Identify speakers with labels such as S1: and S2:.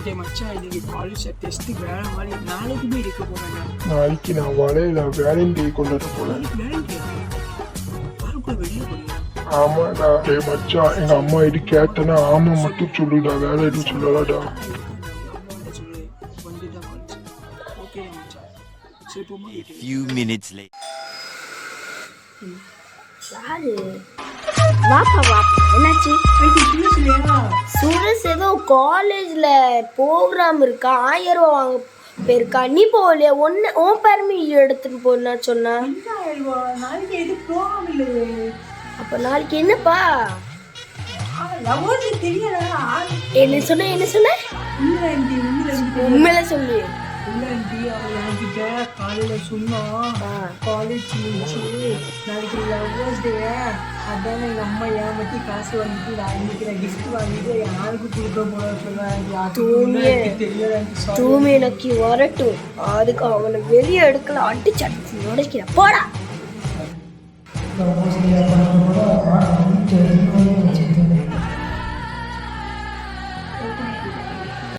S1: Okay மச்சான், இன்னைக்கு college test வேற மாதிரி நாளைக்குமே இருக்க போறாங்க.
S2: நாளைக்கு நான் வளையல வேலண்டி கொண்டாட போறேன்.
S1: வெளியே போறீங்க?
S2: ஆமாடா. டேய் மச்சான், எங்க அம்மா இது கேட்டனா ஆமா மட்டும் சொல்லுடா, வேற எதுவும் சொல்லலடா.
S3: A few minutes later.
S4: யாரு? வாப்பா வாப்பா, என்னாச்சு? சுரேஷ் ஏதோ காலேஜ்ல ப்ரோக்ராம் இருக்கா, 1000 ரூபா வாங்க போயிருக்கா. நீ போகலையா? உன் பெர்மிஷன் எடுத்துட்டு போனா சொன்னா.
S1: நாளைக்கு எது ப்ரோக்ராம் இல்லையே.
S4: அப்ப நாளைக்கு என்னப்பா? என்ன சொன்ன? உண்மையில சொல்லு.
S1: என்கிட்ட காலையில சொன்னா காலேஜ் முடிச்சு நாளைக்கு லவ்வர்ஸ் டே, அதான் எங்க அம்மா ஏமாத்தி காசு வாங்கிட்டு நான் இன்னைக்கு கிஃப்ட் வாங்கிட்டு யாருக்கு கொடுக்க போற
S4: தூமி நக்கி வரட்டும், அதுக்கு அவனை வெளியே எடுக்கல, அடிச்சு அடிச்சு உடைக்கிற போடா.